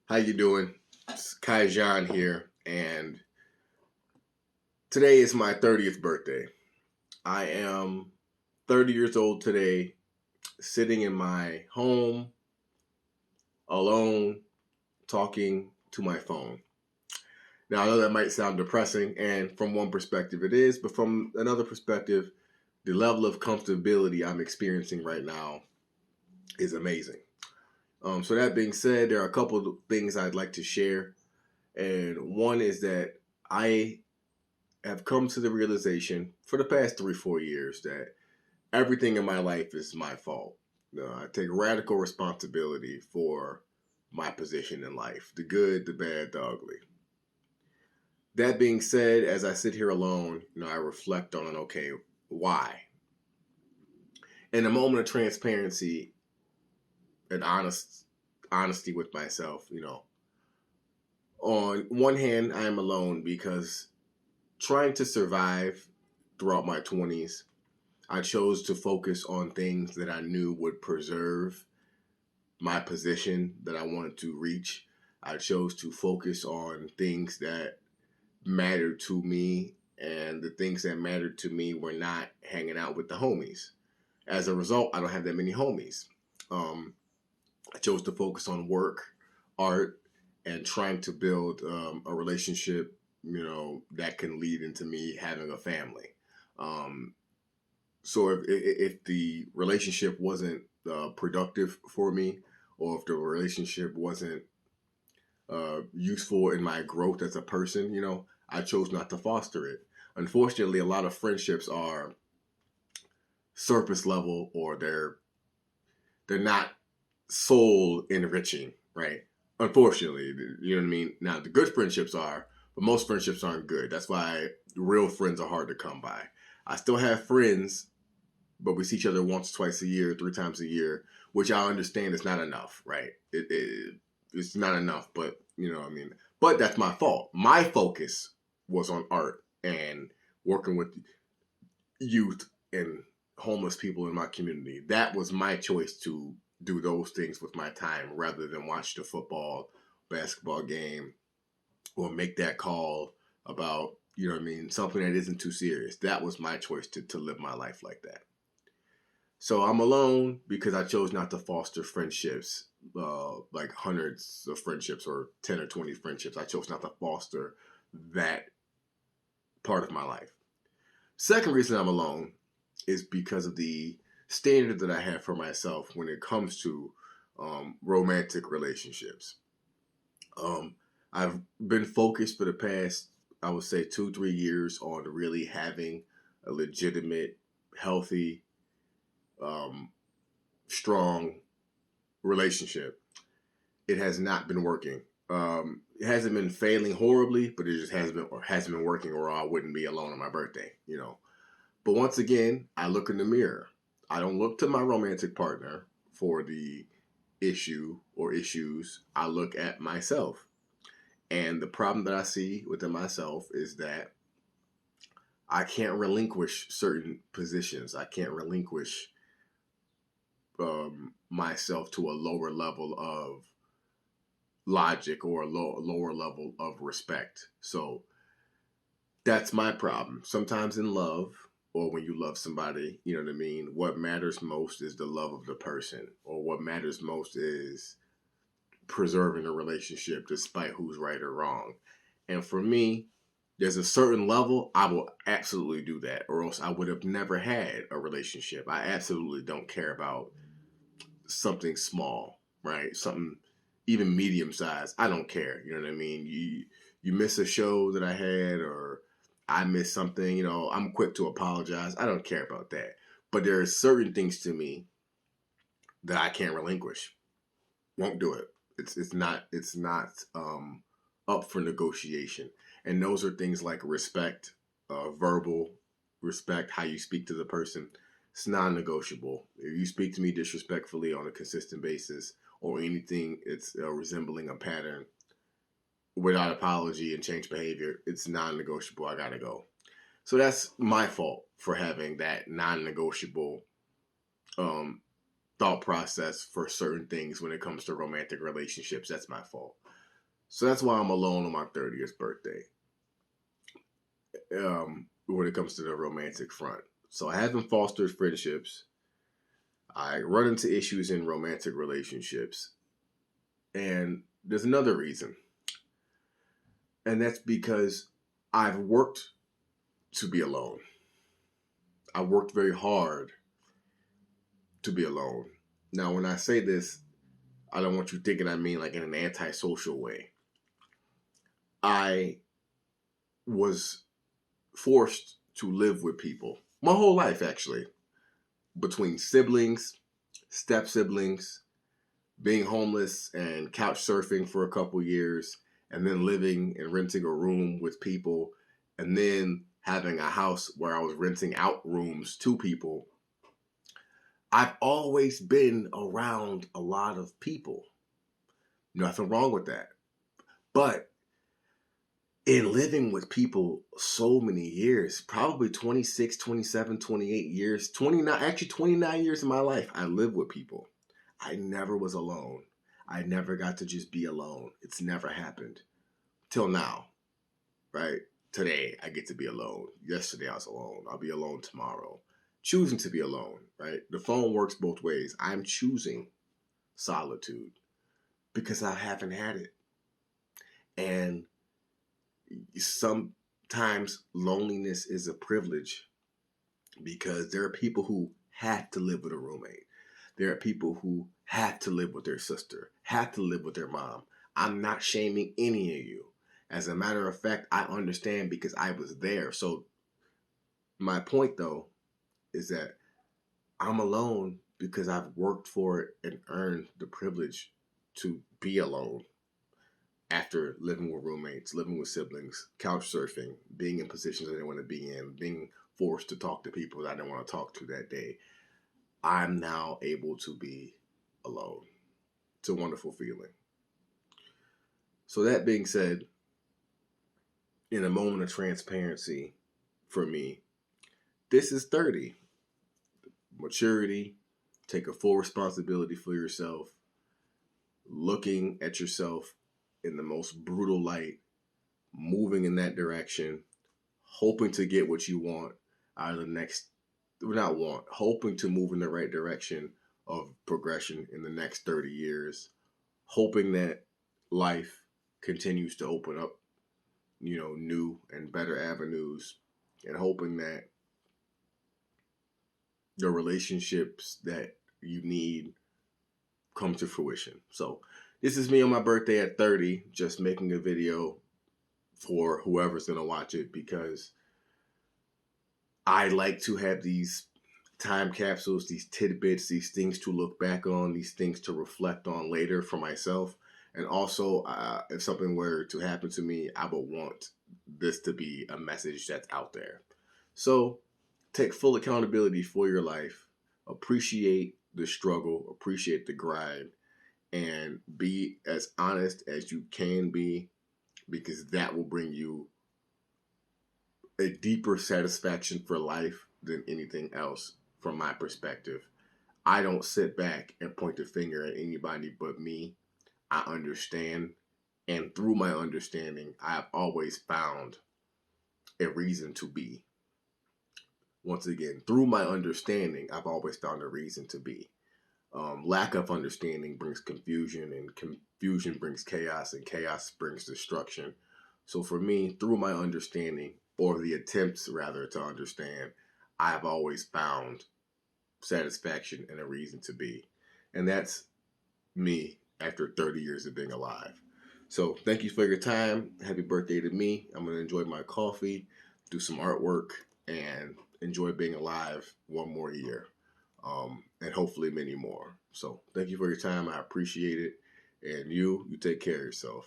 How you doing? It's Kaijan here, and today is my 30th birthday. I am 30 years old today, sitting in my home, alone, talking to my phone. Now, I know that might sound depressing, and from one perspective it is, but from another perspective, the level of comfortability I'm experiencing right now is amazing. So that being said, there are a couple of things I'd like to share, and one is that I have come to the realization for the past 3, 4 years that everything in my life is my fault. I take radical responsibility for my position in life, the good, the bad, the ugly. That being said, as I sit here alone, I reflect on, okay, why? In a moment of transparency and honesty with myself, on one hand, I am alone because trying to survive throughout my 20s, I chose to focus on things that I knew would preserve my position that I wanted to reach. I chose to focus on things that mattered to me, and the things that mattered to me were not hanging out with the homies. As a result, I don't have that many homies. Um, I chose to focus on work, art, and trying to build a relationship, that can lead into me having a family. Um, So if the relationship wasn't productive for me, or if the relationship wasn't useful in my growth as a person, I chose not to foster it. Unfortunately, a lot of friendships are surface level, or they're not soul enriching, right? Unfortunately, you know what I mean. Now, the good friendships are, but most friendships aren't good. That's why real friends are hard to come by. I still have friends, but we see each other once, twice a year, 3 times a year, which I understand is not enough, right? It's not enough, but you know what I mean. But that's my fault. My focus was on art and working with youth and homeless people in my community. That was my choice to do those things with my time rather than watch the football, basketball game, or make that call about, something that isn't too serious. That was my choice to live my life like that. So I'm alone because I chose not to foster friendships, like hundreds of friendships or 10 or 20 friendships. I chose not to foster that part of my life. Second reason I'm alone is because of the standard that I have for myself when it comes to romantic relationships. Um, I've been focused for the past, I would say, 2, 3 years on really having a legitimate, healthy, um, strong relationship. It has not been working. It hasn't been failing horribly, but it just hasn't been working, or I wouldn't be alone on my birthday. But once again, I look in the mirror. I don't look to my romantic partner for the issue or issues. I look at myself. And the problem that I see within myself is that I can't relinquish certain positions. I can't relinquish myself to a lower level of logic, or a lower level of respect. So that's my problem. Sometimes in love, or when you love somebody, you know what I mean? What matters most is the love of the person, or what matters most is preserving a relationship despite who's right or wrong. And for me, there's a certain level I will absolutely do that, or else I would have never had a relationship. I absolutely don't care about something small, right? Something even medium sized. I don't care. You know what I mean? You miss a show that I had, or I miss something. I'm quick to apologize. I don't care about that. But there are certain things to me that I can't relinquish. Won't do it. It's not up for negotiation. And those are things like respect, verbal respect, how you speak to the person. It's non-negotiable. If you speak to me disrespectfully on a consistent basis, or anything it's resembling a pattern, without apology and change behavior, it's non-negotiable. I gotta go. So that's my fault for having that non-negotiable um, thought process for certain things when it comes to romantic relationships. That's my fault. So that's why I'm alone on my 30th birthday. When it comes to the romantic front. So I haven't fostered friendships. I run into issues in romantic relationships. And there's another reason. And that's because I've worked to be alone. I worked very hard to be alone. Now, when I say this, I don't want you thinking I mean like in an antisocial way. I was forced to live with people my whole life, actually, between siblings, step siblings, being homeless and couch surfing for a couple years, and then living and renting a room with people, and then having a house where I was renting out rooms to people. I've always been around a lot of people. Nothing wrong with that. But in living with people so many years, probably 26, 27, 28 years, 29, actually 29 years of my life, I lived with people. I never was alone. I never got to just be alone. It's never happened. Till now, right? Today, I get to be alone. Yesterday, I was alone. I'll be alone tomorrow. Choosing to be alone, right? The phone works both ways. I'm choosing solitude because I haven't had it. And sometimes loneliness is a privilege because there are people who have to live with a roommate. There are people who have to live with their sister, have to live with their mom. I'm not shaming any of you. As a matter of fact, I understand because I was there. So my point, though, is that I'm alone because I've worked for it and earned the privilege to be alone after living with roommates, living with siblings, couch surfing, being in positions I didn't want to be in, being forced to talk to people that I didn't want to talk to that day. I'm now able to be alone. It's a wonderful feeling. So that being said, in a moment of transparency for me, this is 30. Maturity, take a full responsibility for yourself, looking at yourself in the most brutal light, moving in that direction, hoping to get what you want out of the next, not want, hoping to move in the right direction of progression in the next 30 years, hoping that life continues to open up, new and better avenues, and hoping that the relationships that you need come to fruition. So this is me on my birthday at 30, just making a video for whoever's going to watch it because I like to have these time capsules, these tidbits, these things to look back on, these things to reflect on later for myself. And also, if something were to happen to me, I would want this to be a message that's out there. So take full accountability for your life. Appreciate the struggle, appreciate the grind, and be as honest as you can be because that will bring you a deeper satisfaction for life than anything else from my perspective. I don't sit back and point the finger at anybody but me. I understand. And through my understanding, I have always found a reason to be. Once again, through my understanding, I've always found a reason to be. Lack of understanding brings confusion, and confusion brings chaos, and chaos brings destruction. So for me, through my understanding, or the attempts rather to understand, I've always found satisfaction and a reason to be. And that's me after 30 years of being alive. So thank you for your time. Happy birthday to me. I'm going to enjoy my coffee, do some artwork, and enjoy being alive one more year. And hopefully many more. So thank you for your time. I appreciate it. And you take care of yourself.